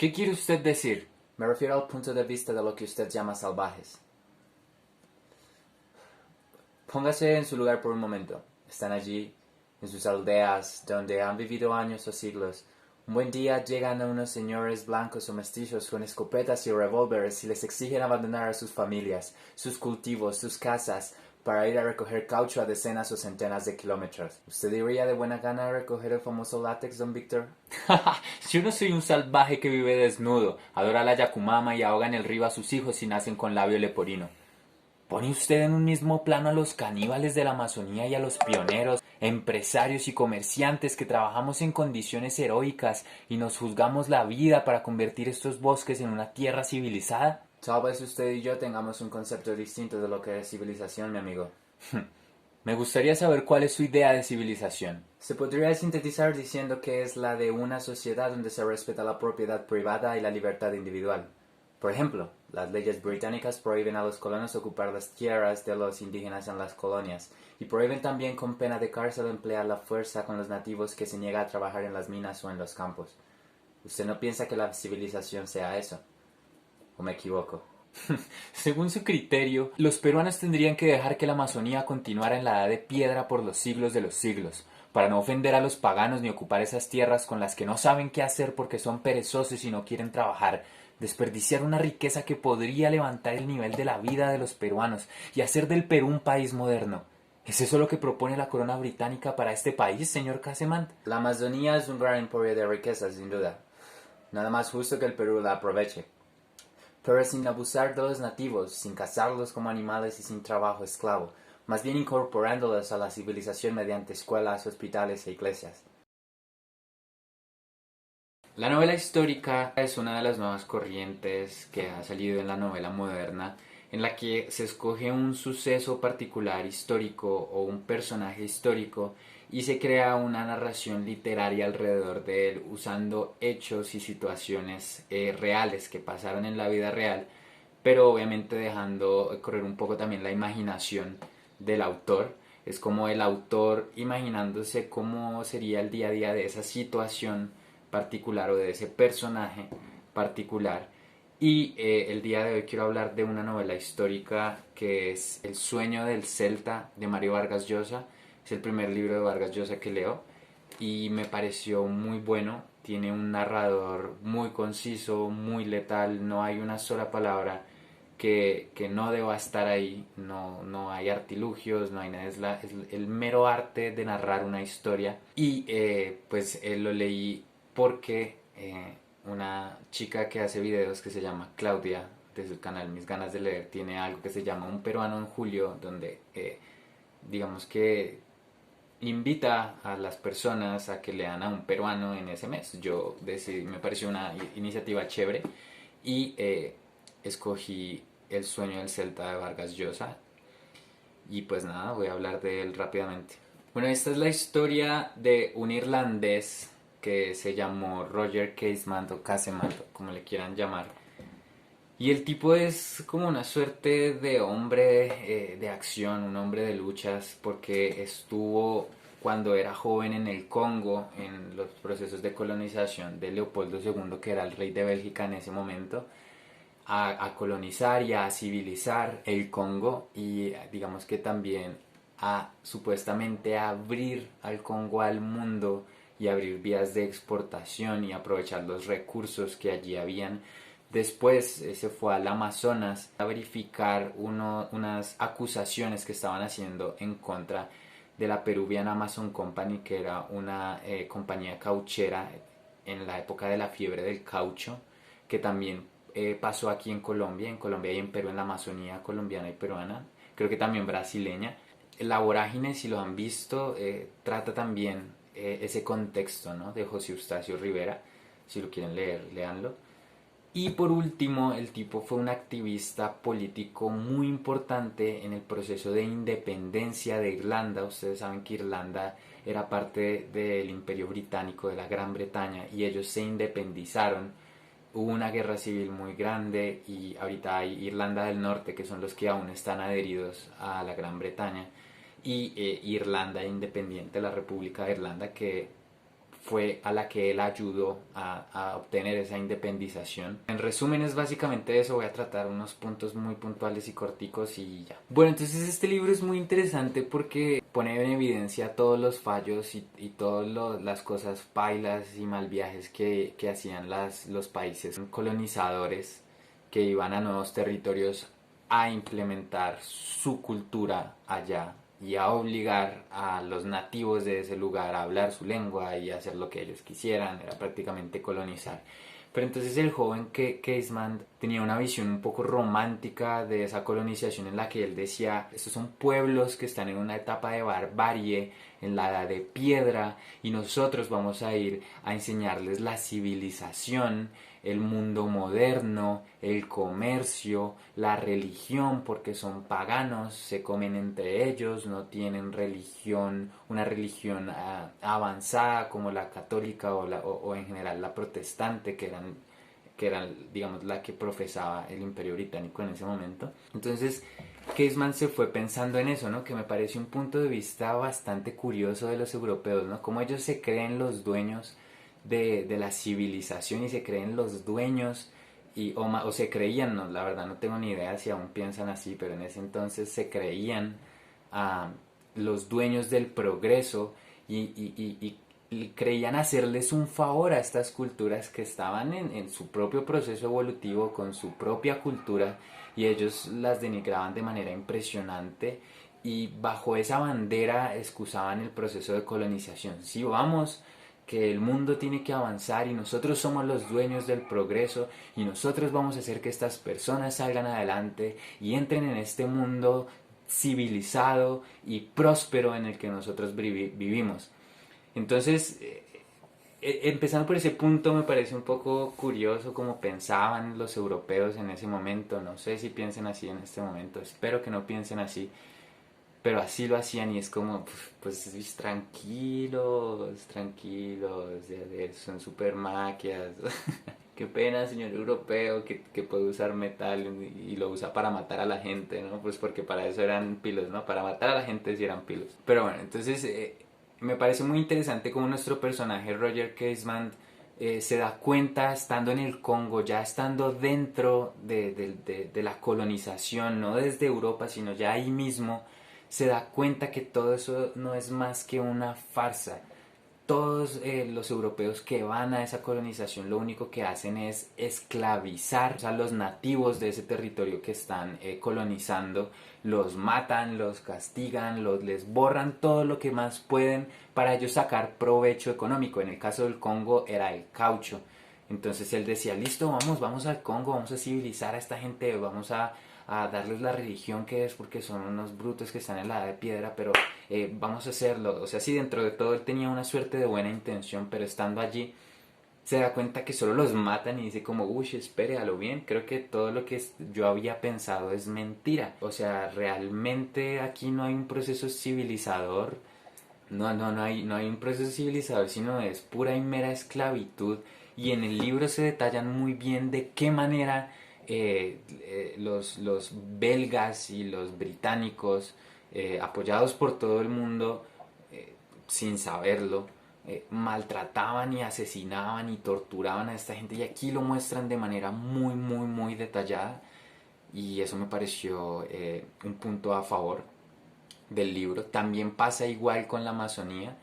¿Qué quiere usted decir? Me refiero al punto de vista de lo que usted llama salvajes. Póngase en su lugar por un momento. Están allí, en sus aldeas, donde han vivido años o siglos. Un buen día llegan a unos señores blancos o mestizos con escopetas y revólveres y les exigen abandonar a sus familias, sus cultivos, sus casas, para ir a recoger caucho a decenas o centenas de kilómetros. ¿Usted iría de buena gana a recoger el famoso látex, don Víctor? Yo no soy un salvaje que vive desnudo, adora la yacumama y ahoga en el río a sus hijos y nacen con labio leporino. ¿Pone usted en un mismo plano a los caníbales de la Amazonía y a los pioneros, empresarios y comerciantes que trabajamos en condiciones heroicas y nos juzgamos la vida para convertir estos bosques en una tierra civilizada? Tal vez usted y yo tengamos un concepto distinto de lo que es civilización, mi amigo. Me gustaría saber cuál es su idea de civilización. Se podría sintetizar diciendo que es la de una sociedad donde se respeta la propiedad privada y la libertad individual. Por ejemplo, las leyes británicas prohíben a los colonos ocupar las tierras de los indígenas en las colonias y prohíben también con pena de cárcel emplear la fuerza con los nativos que se niega a trabajar en las minas o en los campos. ¿Usted no piensa que la civilización sea eso? ¿O me equivoco? Según su criterio, los peruanos tendrían que dejar que la Amazonía continuara en la edad de piedra por los siglos de los siglos, para no ofender a los paganos ni ocupar esas tierras con las que no saben qué hacer porque son perezosos y no quieren trabajar, desperdiciar una riqueza que podría levantar el nivel de la vida de los peruanos y hacer del Perú un país moderno. ¿Es eso lo que propone la corona británica para este país, señor Casemant? La Amazonía es un gran emporio de riqueza, sin duda. Nada más justo que el Perú la aproveche, pero sin abusar de los nativos, sin cazarlos como animales y sin trabajo esclavo, más bien incorporándolos a la civilización mediante escuelas, hospitales e iglesias. La novela histórica es una de las nuevas corrientes que ha salido en la novela moderna, en la que se escoge un suceso particular histórico o un personaje histórico y se crea una narración literaria alrededor de él usando hechos y situaciones reales que pasaron en la vida real, pero obviamente dejando correr un poco también la imaginación del autor. Es como el autor imaginándose cómo sería el día a día de esa situación particular o de ese personaje particular. Y el día de hoy quiero hablar de una novela histórica que es El sueño del Celta de Mario Vargas Llosa. Es el primer libro de Vargas Llosa que leo y me pareció muy bueno. Tiene un narrador muy conciso, muy letal, no hay una sola palabra que no deba estar ahí, no hay artilugios, no hay nada, es el mero arte de narrar una historia. Y pues lo leí porque una chica que hace videos que se llama Claudia, de su canal Mis Ganas de Leer, tiene algo que se llama Un Peruano en Julio, donde digamos que invita a las personas a que lean a un peruano en ese mes. Yo decidí, me pareció una iniciativa chévere y escogí El sueño del Celta de Vargas Llosa y pues nada, voy a hablar de él rápidamente. Bueno, esta es la historia de un irlandés que se llamó Roger Casement o Casement, como le quieran llamar. Y el tipo es como una suerte de hombre de acción, un hombre de luchas, porque estuvo cuando era joven en el Congo, en los procesos de colonización de Leopoldo II, que era el rey de Bélgica en ese momento, a colonizar y a civilizar el Congo y digamos que también a supuestamente abrir al Congo al mundo y abrir vías de exportación y aprovechar los recursos que allí habían. Después se fue al Amazonas a verificar unas acusaciones que estaban haciendo en contra de la Peruvian Amazon Company, que era una compañía cauchera en la época de la fiebre del caucho, que también pasó aquí en Colombia y en Perú, en la Amazonía colombiana y peruana, creo que también brasileña. La vorágine, si lo han visto, trata también ese contexto, ¿no?, de José Eustacio Rivera. Si lo quieren leer, léanlo. Y por último, el tipo fue un activista político muy importante en el proceso de independencia de Irlanda. Ustedes saben que Irlanda era parte del Imperio Británico, de la Gran Bretaña, y ellos se independizaron. Hubo una guerra civil muy grande y ahorita hay Irlanda del Norte, que son los que aún están adheridos a la Gran Bretaña, y Irlanda independiente, la República de Irlanda, que fue a la que él ayudó a obtener esa independización. En resumen es básicamente eso, voy a tratar unos puntos muy puntuales y corticos y ya. Bueno, entonces este libro es muy interesante porque pone en evidencia todos los fallos y todas las cosas pailas y mal viajes que hacían los países colonizadores que iban a nuevos territorios a implementar su cultura allá y a obligar a los nativos de ese lugar a hablar su lengua y a hacer lo que ellos quisieran, era prácticamente colonizar. Pero entonces el joven Casement tenía una visión un poco romántica de esa colonización en la que él decía, estos son pueblos que están en una etapa de barbarie, en la edad de piedra, y nosotros vamos a ir a enseñarles la civilización, el mundo moderno, el comercio, la religión, porque son paganos, se comen entre ellos, no tienen religión, una religión avanzada como la católica o en general la protestante, que eran, digamos, la que profesaba el Imperio Británico en ese momento. Entonces, Casement se fue pensando en eso, ¿no? Que me parece un punto de vista bastante curioso de los europeos, ¿no? Cómo ellos se creen los dueños de la civilización y se creen los dueños o se creían, no, la verdad no tengo ni idea si aún piensan así, pero en ese entonces se creían los dueños del progreso y creían hacerles un favor a estas culturas que estaban en su propio proceso evolutivo, con su propia cultura, y ellos las denigraban de manera impresionante y bajo esa bandera excusaban el proceso de colonización. Si vamos, que el mundo tiene que avanzar y nosotros somos los dueños del progreso y nosotros vamos a hacer que estas personas salgan adelante y entren en este mundo civilizado y próspero en el que nosotros vivimos. Entonces, empezando por ese punto, me parece un poco curioso cómo pensaban los europeos en ese momento. No sé si piensen así en este momento, espero que no piensen así, pero así lo hacían y es como, pues tranquilos, tranquilos, son super maquias. Qué pena, señor europeo, que puede usar metal y lo usa para matar a la gente, ¿no? Pues porque para eso eran pilos, ¿no? Para matar a la gente sí eran pilos. Pero bueno, entonces me parece muy interesante cómo nuestro personaje Roger Casement se da cuenta estando en el Congo, ya estando dentro de la colonización, no desde Europa, sino ya ahí mismo, se da cuenta que todo eso no es más que una farsa. Todos los europeos que van a esa colonización lo único que hacen es esclavizar a los nativos de ese territorio que están colonizando, los matan, los castigan, les borran todo lo que más pueden para ellos sacar provecho económico. En el caso del Congo era el caucho. Entonces él decía, listo, vamos al Congo, vamos a civilizar a esta gente, vamos a darles la religión que es porque son unos brutos que están en la edad de piedra, pero vamos a hacerlo. O sea, sí, dentro de todo él tenía una suerte de buena intención, pero estando allí se da cuenta que solo los matan y dice como, uy, espere, a lo bien, creo que todo lo que yo había pensado es mentira. O sea, realmente aquí no hay un proceso civilizador, no hay un proceso civilizador, sino es pura y mera esclavitud. Y en el libro se detallan muy bien de qué manera los belgas y los británicos, apoyados por todo el mundo, sin saberlo, maltrataban y asesinaban y torturaban a esta gente. Y aquí lo muestran de manera muy, muy, muy detallada. Y eso me pareció un punto a favor del libro. También pasa igual con la Amazonía.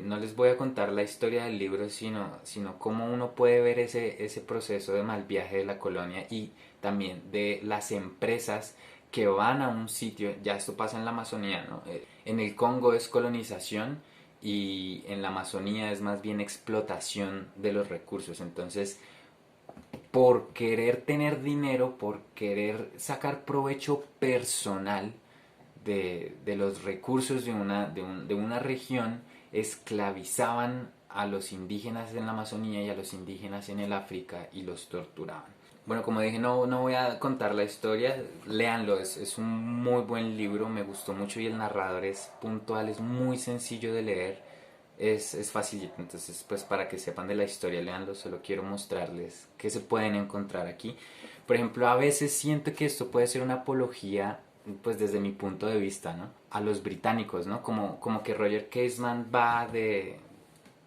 No les voy a contar la historia del libro, sino cómo uno puede ver ese proceso de mal viaje de la colonia y también de las empresas que van a un sitio. Ya esto pasa en la Amazonía, ¿no? En el Congo es colonización y en la Amazonía es más bien explotación de los recursos. Entonces, por querer tener dinero, por querer sacar provecho personal de los recursos de una región, esclavizaban a los indígenas en la Amazonía y a los indígenas en el África y los torturaban. Bueno, como dije, no voy a contar la historia, léanlo, es un muy buen libro, me gustó mucho y el narrador es puntual, es muy sencillo de leer, es facilito, entonces pues para que sepan de la historia, léanlo, solo quiero mostrarles qué se pueden encontrar aquí. Por ejemplo, a veces siento que esto puede ser una apología, pues desde mi punto de vista, ¿no? A los británicos, ¿no? Como que Roger Casement va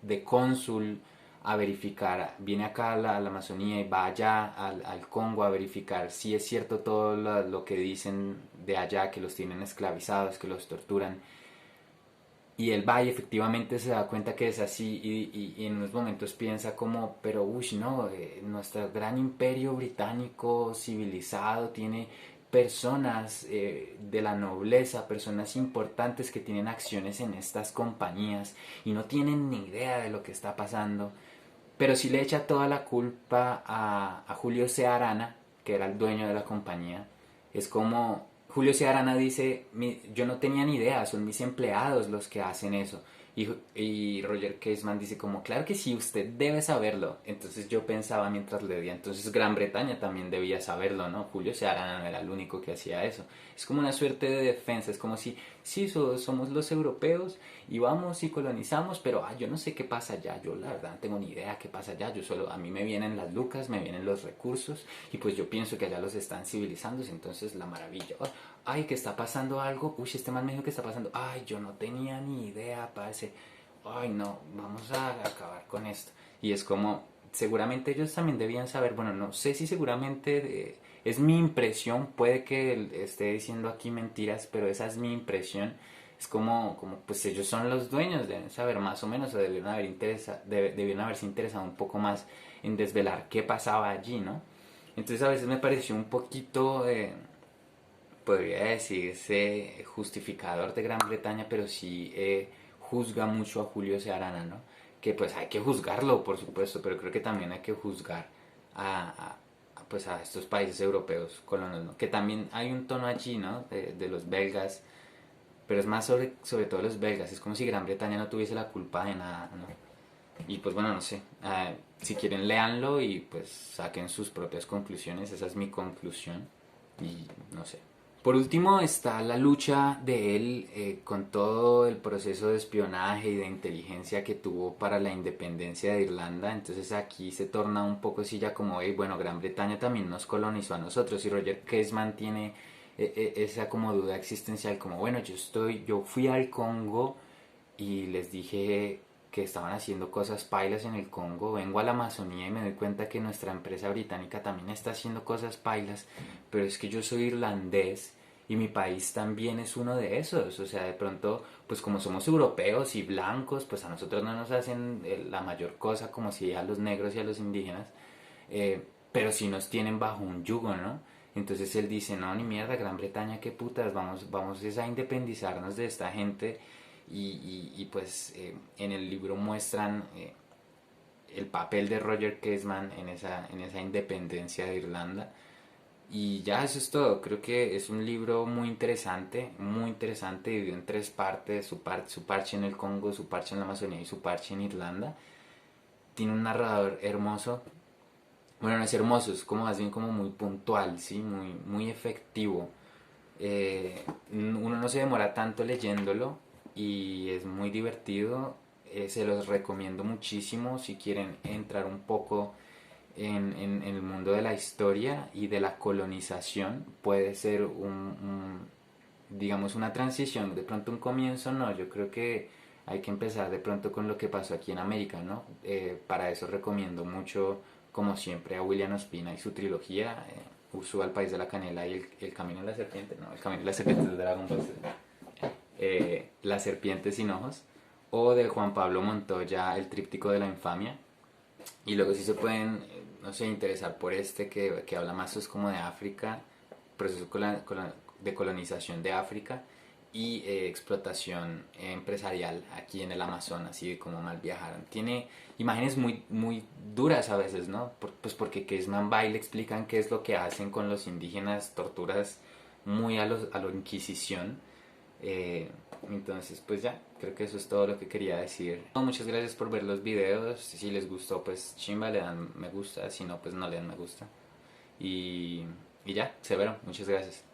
de cónsul a verificar, viene acá a la Amazonía y va allá al Congo a verificar si es cierto todo lo que dicen de allá, que los tienen esclavizados, que los torturan. Y él va y efectivamente se da cuenta que es así y en unos momentos piensa como, pero uy, no, nuestro gran imperio británico civilizado tiene personas de la nobleza, personas importantes que tienen acciones en estas compañías y no tienen ni idea de lo que está pasando. Pero sí le echa toda la culpa a Julio C. Arana, que era el dueño de la compañía. Es como Julio C. Arana dice, yo no tenía ni idea, son mis empleados los que hacen eso. Y Roger Casement dice como, claro que sí, usted debe saberlo. Entonces yo pensaba mientras leía, entonces Gran Bretaña también debía saberlo, ¿no? Julio C. Arana no era el único que hacía eso. Es como una suerte de defensa, es como si, sí, somos los europeos y vamos y colonizamos, pero yo no sé qué pasa allá, yo la verdad no tengo ni idea qué pasa allá, yo solo, a mí me vienen las lucas, me vienen los recursos y pues yo pienso que allá los están civilizando, entonces la maravilla. Ay, que está pasando algo, uy, este man me dijo que está pasando, ay, yo no tenía ni idea, parce, ay, no, vamos a acabar con esto. Y es como, seguramente ellos también debían saber, bueno, no sé si seguramente es mi impresión, puede que él esté diciendo aquí mentiras, pero esa es mi impresión. Es como pues ellos son los dueños, deben saber más o menos, o debieron haberse interesado un poco más en desvelar qué pasaba allí, ¿no? Entonces a veces me pareció un poquito, podría decirse, justificador de Gran Bretaña, pero sí juzga mucho a Julio Searana, ¿no? Que pues hay que juzgarlo, por supuesto, pero creo que también hay que juzgar pues a estos países europeos colonos, ¿no? Que también hay un tono allí, ¿no? De los belgas, pero es más sobre todo los belgas, es como si Gran Bretaña no tuviese la culpa de nada, ¿no? Y pues bueno, no sé, si quieren léanlo y pues saquen sus propias conclusiones, esa es mi conclusión y no sé. Por último está la lucha de él con todo el proceso de espionaje y de inteligencia que tuvo para la independencia de Irlanda. Entonces aquí se torna un poco así ya como, hey, bueno, Gran Bretaña también nos colonizó a nosotros y Roger Casement tiene esa como duda existencial como, bueno, yo fui al Congo y les dije que estaban haciendo cosas pailas en el Congo, vengo a la Amazonía y me doy cuenta que nuestra empresa británica también está haciendo cosas pailas, pero es que yo soy irlandés y mi país también es uno de esos, o sea, de pronto, pues como somos europeos y blancos, pues a nosotros no nos hacen la mayor cosa como si a los negros y a los indígenas, pero sí nos tienen bajo un yugo, ¿no? Entonces él dice, no, ni mierda, Gran Bretaña, qué putas, vamos a independizarnos de esta gente pues en el libro muestran el papel de Roger Casement en esa independencia de Irlanda. Y ya eso es todo, creo que es un libro muy interesante, dividido en tres partes, su parche en el Congo, su parche en la Amazonía y su parche en Irlanda. Tiene un narrador hermoso, bueno, no es hermoso, es como más bien como muy puntual, ¿sí? Muy efectivo. Uno no se demora tanto leyéndolo y es muy divertido. Se los recomiendo muchísimo si quieren entrar un poco en el mundo de la historia y de la colonización. Puede ser digamos, una transición, de pronto un comienzo, no, yo creo que hay que empezar de pronto con lo que pasó aquí en América, ¿no? Para eso recomiendo mucho, como siempre, a William Ospina y su trilogía, Ursúa, el país de la canela y el camino de la serpiente, no, el camino de la serpiente es de Dragon Ball Z. La serpiente sin ojos, o de Juan Pablo Montoya, el tríptico de la infamia. Y luego si se pueden, no sé, interesar por que habla más es como de África, proceso de colonización de África y explotación empresarial aquí en el Amazonas y de cómo mal viajaron. Tiene imágenes muy duras a veces, ¿no? Pues porque Kesman va y le explican qué es lo que hacen con los indígenas, torturas muy a lo Inquisición. Entonces, pues ya, creo que eso es todo lo que quería decir. Muchas gracias por ver los videos. Si les gustó, pues chimba, le dan me gusta. Si no, pues no le dan me gusta. Y ya, severo, muchas gracias.